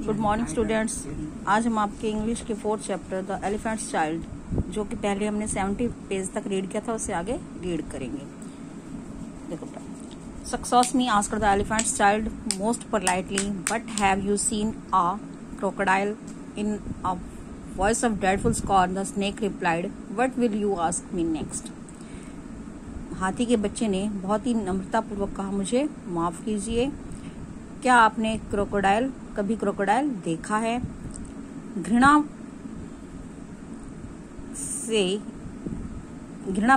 Good morning students. आज हम आपके इंग्लिश के 4th chapter the elephant's child, जो कि पहले हमने 70 पेज तक रीड किया था, उससे आगे रीड करेंगे। देखो, success me asked the elephant's child most politely, but have you seen a crocodile? In a voice of dreadful scorn the snake replied, what will you ask me next? हाथी के बच्चे ने बहुत ही नम्रतापूर्वक कहा, मुझे माफ कीजिए, क्या आपने कभी क्रोकोडाइल देखा है? घृणा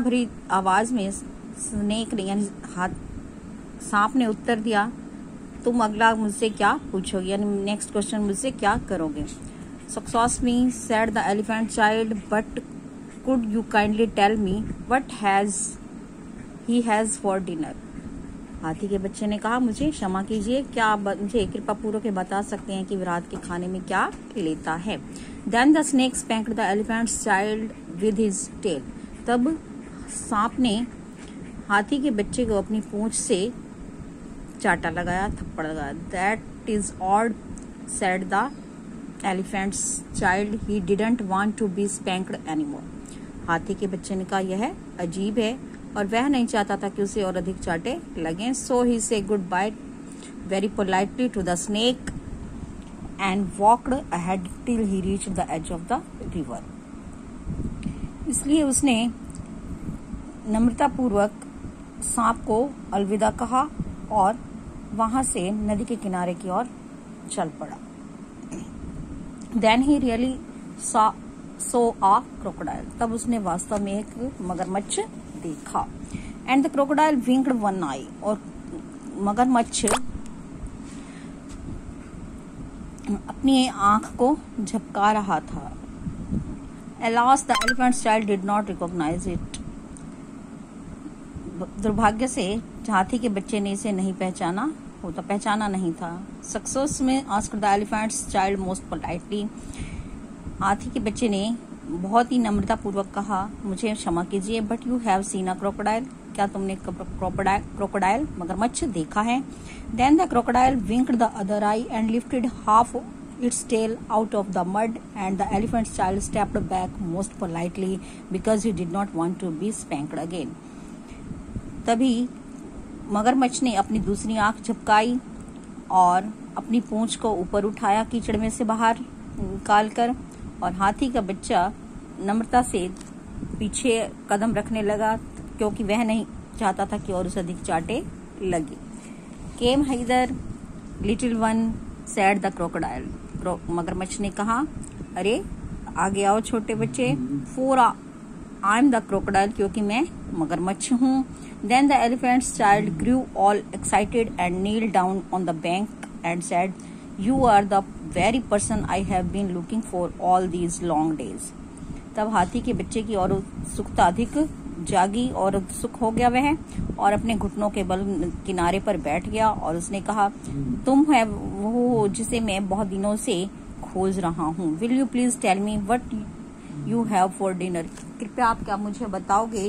भरी आवाज में स्नेक ने यानी सांप ने उत्तर दिया, तुम अगला मुझसे क्या पूछोगे, यानी नेक्स्ट क्वेश्चन मुझसे क्या करोगे? Success me said the elephant child, but could you kindly tell me what he has for dinner? हाथी के बच्चे ने कहा, मुझे क्षमा कीजिए, क्या आप मुझे कृपा पूर्वक बता सकते हैं कि रात के खाने में क्या लेता है? Then the snake spanked the elephant's child with his tail. तब सांप ने हाथी के बच्चे को अपनी पूंछ से चाटा लगाया, थप्पड़ लगाया। That is odd said the elephant's child, he didn't want to be spanked anymore. हाथी के बच्चे ने कहा, यह अजीब है, और वह नहीं चाहता था कि उसे और अधिक चाटे लगें। So he said goodbye very politely to the snake and walked ahead till he reached the edge of the river. इसलिए उसने नम्रतापूर्वक सांप को अलविदा कहा और वहां से नदी के किनारे की ओर चल पड़ा। Then he really saw a crocodile. तब उसने वास्तव में एक मगरमच्छ देखा। And the crocodile winked one eye. और मगरमच्छ अपनी आंख को झपका रहा था। Alas, the elephant's child did not recognize it. दुर्भाग्य से हाथी के बच्चे ने इसे नहीं पहचाना नहीं था। सक्सेस में asked the elephant's child most politely. हाथी के बच्चे ने बहुत ही नम्रता पूर्वक कहा, मुझे क्षमा कीजिए, but you have seen a crocodile? क्या तुमने क्रोकोडाइल मगरमच्छ देखा है? Then the crocodile winked the other eye and lifted half its tail out of the mud, and the elephant's child stepped back most politely because he did not want to be spanked again. तभी मगरमच्छ ने अपनी दूसरी आंख झपकाई और अपनी पूंछ को ऊपर उठाया कीचड़ में से बाहर निकालकर, और हाथी का बच्चा नम्रता से पीछे कदम रखने लगा, क्योंकि वह नहीं चाहता था कि और उसे अधिक चाटे लगे। Came hither, little one, said the crocodile. मगरमच्छ ने कहा, अरे आगे आओ छोटे बच्चे, for I am the crocodile, क्योंकि मैं मगरमच्छ हूँ। Then the elephant's child grew all excited and kneeled down on the bank and said, you are the very person I have been looking for all these long days. तब हाथी के बच्चे की और उत्सुकता अधिक जागी और उत्सुक हो गया वह, और अपने घुटनों के बल किनारे पर बैठ गया, और उसने कहा, तुम है वो जिसे मैं बहुत दिनों से खोज रहा हूँ। Will you please tell me what you have for dinner? कृपया आप क्या मुझे बताओगे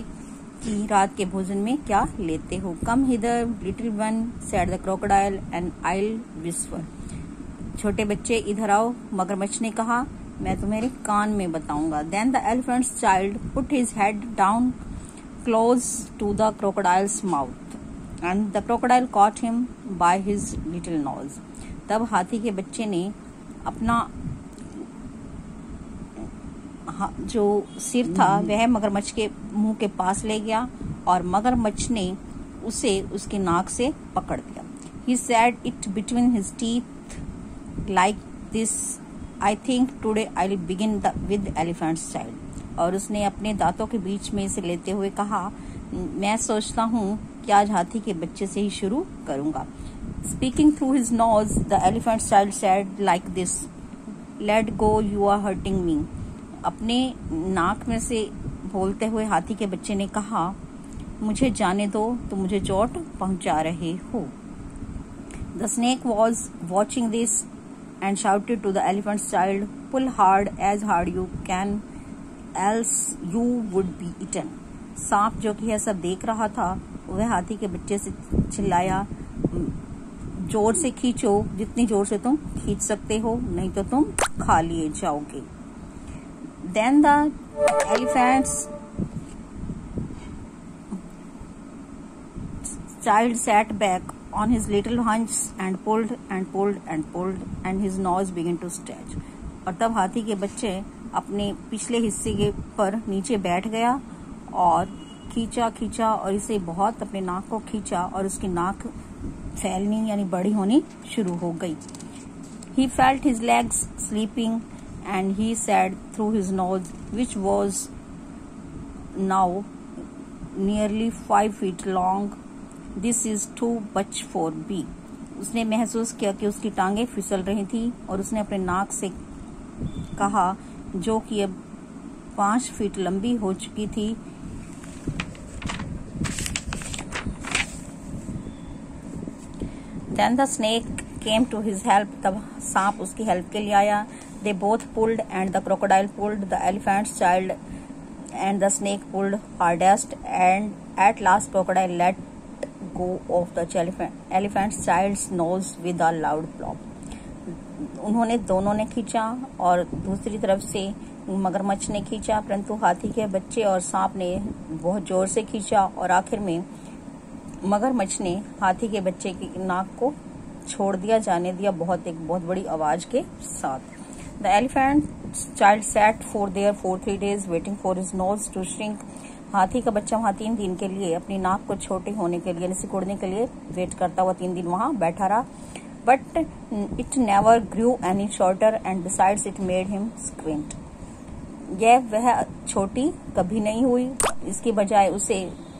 कि रात के भोजन में क्या लेते हो? Come hither little one, said the crocodile, and I'll whisper. छोटे बच्चे इधर आओ, मगरमच्छ ने कहा, मैं तुम्हारे कान में बताऊंगा। Then the elephant's child put his head down close to the crocodile's mouth, and the crocodile caught him by his little nose. तब हाथी के बच्चे ने अपना जो सिर था वह मगरमच्छ के मुंह के पास ले गया, और मगरमच्छ ने उसे उसके नाक से पकड़ लिया। He said it between his teeth like this, I think today I'll begin with elephant's child. और उसने अपने दांतों के बीच में इसे लेते हुए कहा, मैं सोचता हूँ कि आज हाथी के बच्चे से ही शुरू करूंगा। Speaking through his nose the elephant child said like this, let go, you are hurting me. अपने नाक में से बोलते हुए हाथी के बच्चे ने कहा, मुझे जाने दो, तुम मुझे चोट पहुंचा रहे हो। The snake was watching this and shouted to the elephant child, pull hard as hard you can, else you would be eaten. सांप जो कि यह सब देख रहा था, वह हाथी के बच्चे से चिल्लाया, जोर से खींचो, जितनी जोर से तुम खींच सकते हो, नहीं तो तुम खा लिए जाओगे। Then the elephant's child sat back on his little hunch and pulled and pulled and pulled and his nose began to stretch। और तब हाथी के बच्चे अपने पिछले हिस्से के पर नीचे बैठ गया और खींचा और इसे बहुत अपने नाक को खींचा और उसकी नाक फैलनी यानी बड़ी होनी शुरू हो गई। He felt his legs sleeping and he said through his nose, which was now nearly 5 feet long, this is too much for me। उसने महसूस किया कि उसकी टांगें फिसल रही थी और उसने अपने नाक से कहा, जो कि अब 5 फीट लंबी हो चुकी थी। Then the snake came to his help। तब सांप उसकी हेल्प के लिए आया। They both pulled and the crocodile pulled, the elephant's child and the snake pulled hardest, and at last crocodile let go of the elephant's child's nose with a loud plop। उन्होंने दोनों ने खींचा और दूसरी तरफ से मगरमच्छ ने खींचा, परंतु हाथी के बच्चे और सांप ने बहुत जोर से खींचा और आखिर में मगरमच्छ ने हाथी के बच्चे की नाक को छोड़ दिया, जाने दिया एक बहुत बड़ी आवाज के साथ। The elephant's child sat there for 3 days waiting for his nose to shrink। हाथी का बच्चा वहाँ 3 दिन के लिए अपनी नाक को छोटे होने के लिए यानी सिकुड़ने के लिए वेट करता हुआ 3 दिन वहाँ बैठा रहा। But it never grew any shorter and besides it made him squint। वह छोटी कभी नहीं हुई, इसकी बजाय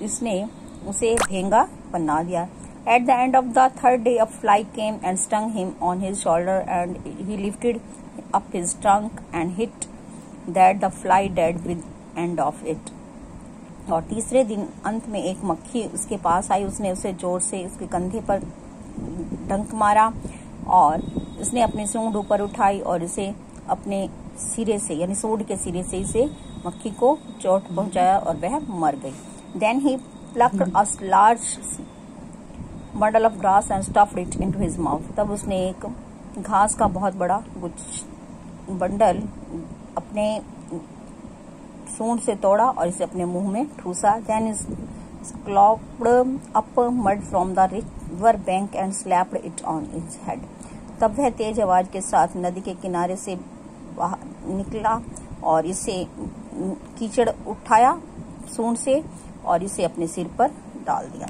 इसने उसे भेंगा बना दिया। At the end of the 3rd day a fly came and stung him on his shoulder and he lifted up his trunk and hit that the fly dead with end of it। और तीसरे दिन अंत में एक मक्खी उसके पास आई, उसने उसे जोर से उसके कंधे पर डंक मारा और उसने अपनी सूंड ऊपर उठाई और इसे अपने सिरे से यानी सूंड के सिरे से इसे मक्खी को चोट पहुंचाया और वह मर गई। Then he plucked a large bundle of grass and stuffed it into his mouth। तब उसने एक घास का बहुत बड़ा बंडल अपने सूंड से तोड़ा और इसे अपने मुंह में ठूसा। Then he scooped up mud from the river bank and slapped it on his head। तब वह तेज आवाज के साथ नदी के किनारे से निकला और इसे कीचड़ उठाया सूंड से और इसे अपने सिर पर डाल दिया।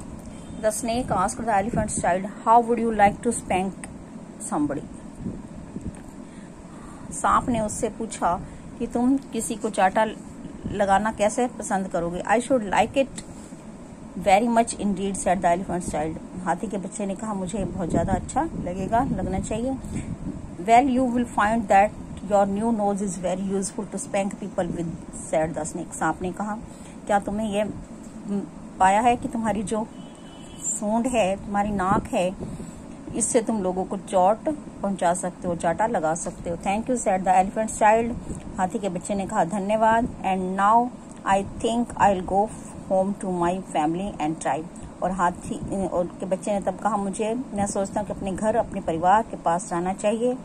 The snake asked the elephant's child, how would you like to spank somebody? सांप ने उससे पूछा कि तुम किसी को चाटा लगाना कैसे पसंद करोगे। I should like it very much indeed said the elephant's child। हाथी के बच्चे ने कहा, मुझे बहुत ज्यादा अच्छा लगना चाहिए। Well, you will find that your new nose is very useful to spank people with said the snake। सांप ने कहा, क्या तुमने ये पाया है कि तुम्हारी जो सूंड है, तुम्हारी नाक है, इससे तुम लोगों को चोट पहुंचा सकते हो, चाटा लगा सकते हो। Thank you said the elephant's child. हाथी के बच्चे ने कहा, धन्यवाद। And now I think I will go home to my family and tribe. और हाथी के बच्चे ने तब कहा, मैं सोचता हूँ कि अपने घर अपने परिवार के पास जाना चाहिए,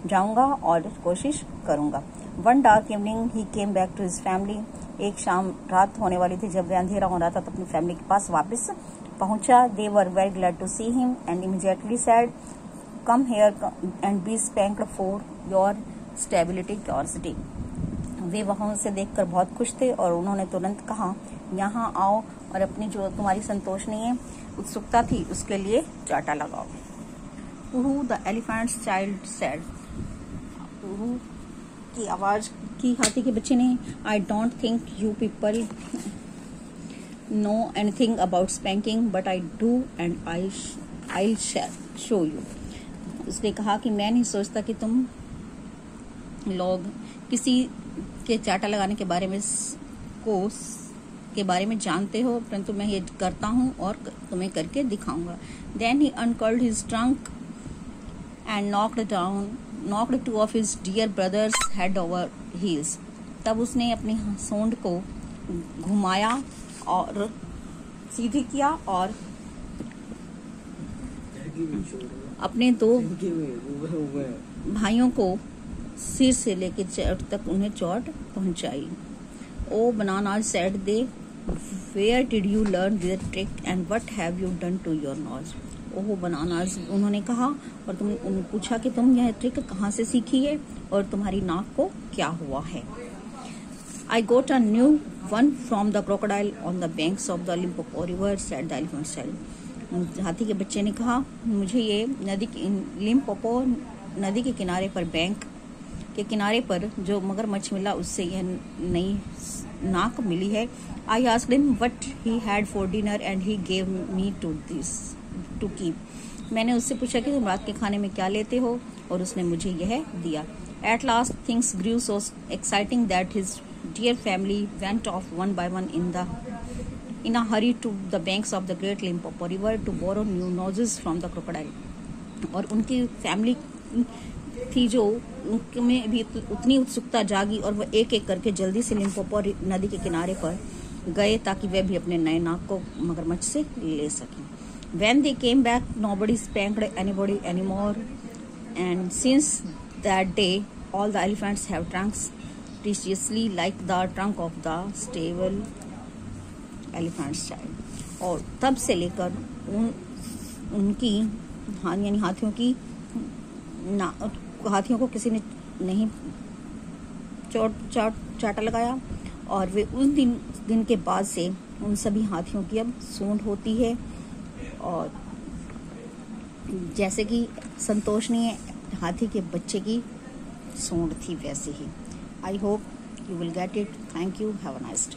जाऊंगा और कोशिश करूंगा। One dark evening he came back to his family. एक शाम रात होने वाली थी जब अंधेरा हो रहा था, तो अपनी फैमिली के पास वापस पहुंचा। They were very glad to see him and immediately said, come here and be spanked for your stability curiosity. वे वहां से देखकर बहुत खुश थे और उन्होंने तुरंत कहा, यहाँ आओ और अपनी जो तुम्हारी संतोषनीय उत्सुकता थी उसके लिए चाटा लगाओ। The elephant's child said. की आवाज की हाथी के बच्चे ने, I don't think you people know anything about spanking but I do and I show you. उसने कहा कि मैं नहीं सोचता कि तुम लोग किसी के चाटा लगाने के बारे में जानते हो, परंतु मैं ये करता हूँ और तुम्हें करके दिखाऊंगा। Then he uncurled his trunk and knocked 2 of his dear brothers head over heels। तब उसने अपनी सूंड को घुमाया और सीधी किया और अपने दो भाइयों को सिर से लेकर चोट तक उन्हें चोट पहुंचाई। Oh banana said they, where did you learn this trick and what have you done to your nose. Oh bananas, उन्होंने कहा, और उन्होंने पूछा कि तुम यह ट्रिक कहाँ से सीखी है और तुम्हारी नाक को क्या हुआ है। I got a new one from the crocodile on the banks of the Limpopo river, said the elephant child। हाथी के बच्चे ने कहा, मुझे ये लिम्पोपो नदी के किनारे पर, बैंक के किनारे पर जो मगरमच्छ मिला, उससे यह नई नाक मिली है। I asked him what he had for dinner and he gave me to keep। मैंने उससे पूछा कि तुम रात के खाने में क्या लेते हो, और उसने मुझे यह दिया। At last things grew so exciting that his dear family went off one by one in a hurry to the banks of the great Limpopo river to borrow new noses from the crocodile। और उनकी family थी जो उनमें भी उतनी उत्सुकता जागी, और वह एक एक करके जल्दी से लिम्पोपो नदी के किनारे पर गए ताकि वे भी अपने नए नाक को मगरमच्छ से ले सकें। When they came back, nobody spanked anybody anymore, and since that day, all the elephants have trunks precisely like the trunk of the stable elephant's child। और तब से लेकर उनकी यानी हाथियों को किसी ने नहीं चाटा लगाया, और वे उस दिन के बाद से उन सभी हाथियों की अब सूंड होती है। और जैसे कि संतोषनीय हाथी के बच्चे की सूंड थी, वैसे ही। I hope you will get it. Thank you. Have a nice day.